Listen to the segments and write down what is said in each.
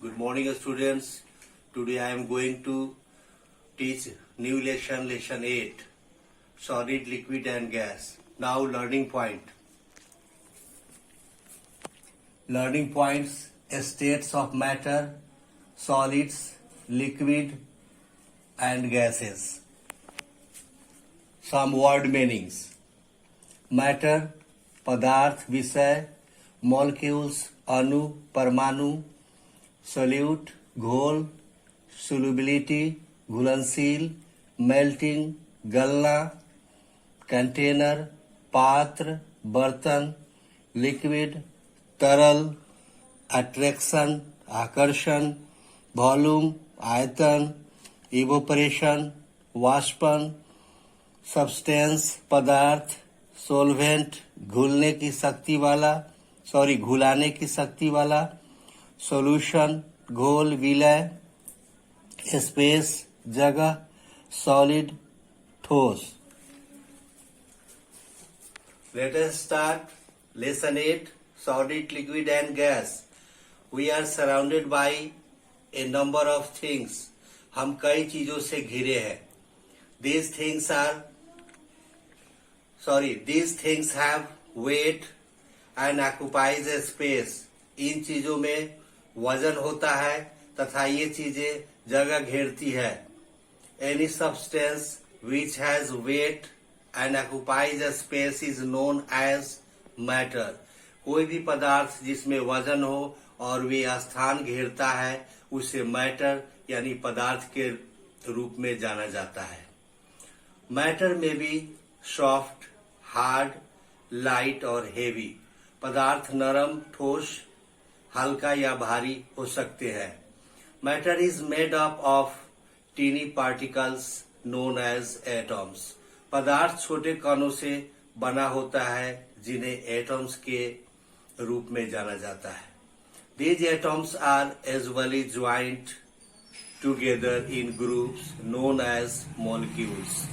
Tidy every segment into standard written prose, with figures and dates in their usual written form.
Good morning, students. Today I am going to teach new lesson, lesson 8, solid, liquid and gas. Now learning point. Learning points, states of matter, solids, liquid and gases. Some word meanings. Matter, पदार्थ, विषय, molecules, अणु, परमाणु, solute, घोल, solubility, घुलनशील, melting, गलना, container, पात्र, बर्तन, liquid, तरल, attraction, आकर्षण, volume, आयतन, evaporation, वाष्पन, substance, पदार्थ, solvent, घुलाने की शक्ति वाला, solution, घोल, विलय, space, जगह, solid, ठोस. Let us start lesson 8, solid, liquid and gas. We are surrounded by a number of things. हम कई चीजों से घिरे हैं. These things have weight and occupies a space. इन चीजों में वजन होता है तथा ये चीजें जगह घेरती है. Any substance which has weight and occupies a space is known as matter. कोई भी पदार्थ जिसमें वजन हो और वे स्थान घेरता है उसे मैटर यानी पदार्थ के रूप में जाना जाता है. मैटर में भी सॉफ्ट, हार्ड, लाइट और हेवी. पदार्थ नरम, ठोस, हल्का या भारी हो सकते हैं. Matter is made up of tiny particles known as atoms. पदार्थ छोटे कणों से बना होता है जिन्हें एटम्स के रूप में जाना जाता है. These atoms are usually joined together in groups known as molecules.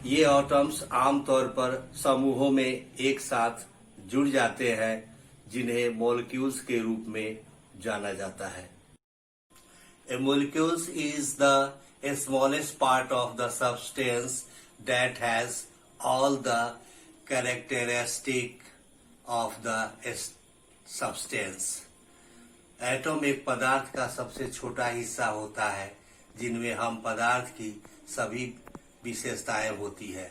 ये एटम्स आमतौर पर समूहों में एक साथ जुड़ जाते हैं जिन्हें मॉलिक्यूल्स के रूप में जाना जाता है. A molecule is the smallest part of the substance that has all the characteristic of the substance. Atom एक पदार्थ का सबसे छोटा हिस्सा होता है जिनमें हम पदार्थ की सभी विशेषताएं होती है.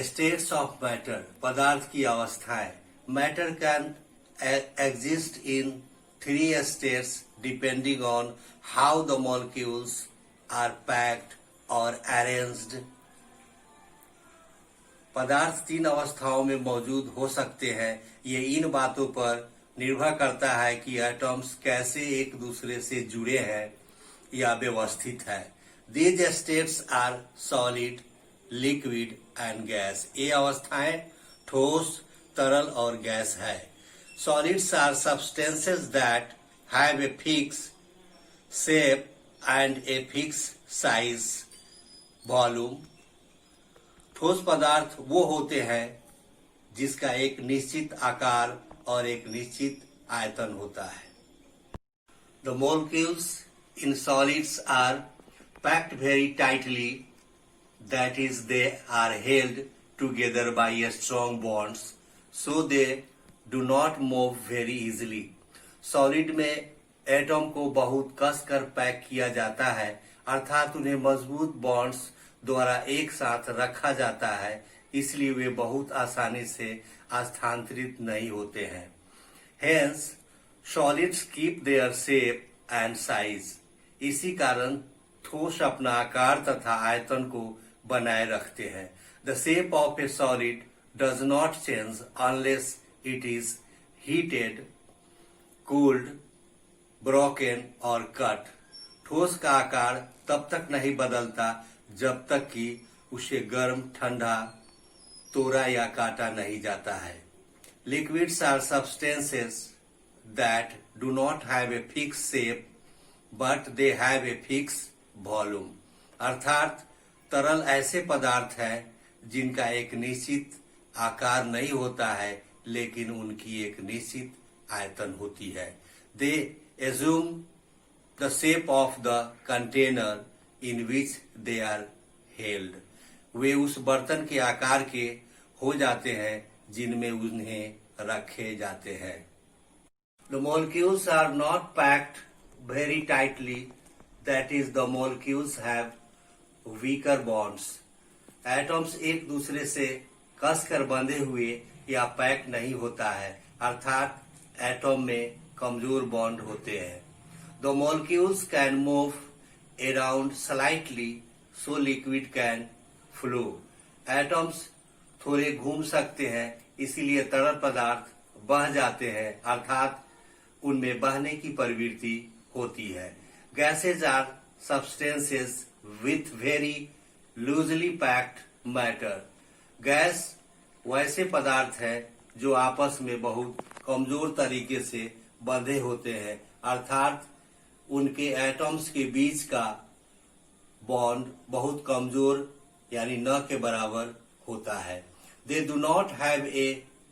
स्टेट्स ऑफ मैटर, पदार्थ की अवस्थाएं. Matter can exist in 3 states depending on how the molecules are packed और अरेंज्ड. पदार्थ 3 अवस्थाओं में मौजूद हो सकते हैं. ये इन बातों पर निर्भर करता है कि एटम्स कैसे एक दूसरे से जुड़े हैं या व्यवस्थित है. These states are solid, liquid and gas. ये अवस्थाएं ठोस, तरल और गैस है. Solids are substances that have a fixed shape and a fixed size, volume. ठोस पदार्थ वो होते हैं जिसका एक निश्चित आकार और एक निश्चित आयतन होता है. The molecules in solids are packed very tightly, that is they are held together by strong bonds, so they do not move very easily. Solid में एटम को बहुत कसकर पैक किया जाता है अर्थात उन्हें मजबूत बॉन्ड्स द्वारा एक साथ रखा जाता है, इसलिए वे बहुत आसानी से स्थानांतरित नहीं होते हैं. Hence, solids keep their shape and size. इसी कारण ठोस अपना आकार तथा आयतन को बनाए रखते हैं. The shape of a solid does not change unless it is heated, cooled, broken or cut. ठोस का आकार तब तक नहीं बदलता जब तक कि उसे गर्म, ठंडा, तोड़ा या काटा नहीं जाता है. Liquids are substances that do not have a fixed shape, but they have a fixed volume. अर्थात तरल ऐसे पदार्थ हैं जिनका एक निश्चित आकार नहीं होता है लेकिन उनकी एक निश्चित आयतन होती है. They assume the shape of the container in which they are held. वे उस बर्तन के आकार के हो जाते हैं जिनमें उन्हें रखे जाते हैं. The molecules are not packed very tightly. That is, the molecules have weaker bonds. Atoms एक दूसरे से कसकर बंधे हुए या पैक नहीं होता है, अर्थात एटम में कमजोर बॉन्ड होते हैं. The molecules can move around slightly, so liquid can flow. Atoms थोड़े घूम सकते हैं, इसीलिए तरल पदार्थ बह जाते हैं, अर्थात उनमें बहने की प्रवृत्ति होती है. Gases are substances with very loosely packed matter. Gas वैसे पदार्थ है जो आपस में बहुत कमजोर तरीके से बंधे होते हैं, अर्थात उनके एटम्स के बीच का बॉन्ड बहुत कमजोर यानी न के बराबर होता है. They do not have a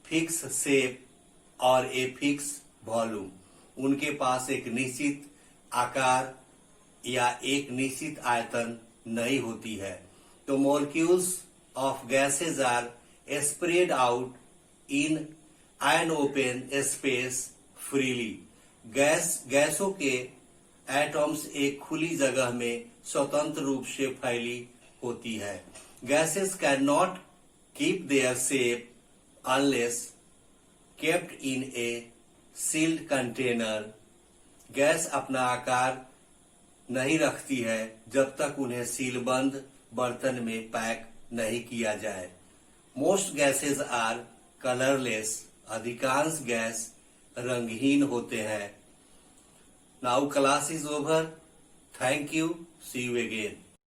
fixed shape or a fixed volume. उनके पास एक निश्चित आकार या एक निश्चित आयतन नहीं होती है. तो molecules of gases are spread out in an open space freely. गैसों के एटम्स एक खुली जगह में स्वतंत्र रूप से फैली होती है. Gases cannot keep their shape unless kept in a sealed container. Gas अपना आकार नहीं रखती है जब तक उन्हें सीलबंद बर्तन में पैक नहीं किया जाए. Most gases are colourless. अधिकांश गैस रंगहीन होते हैं. Now class is over. Thank you. See you again.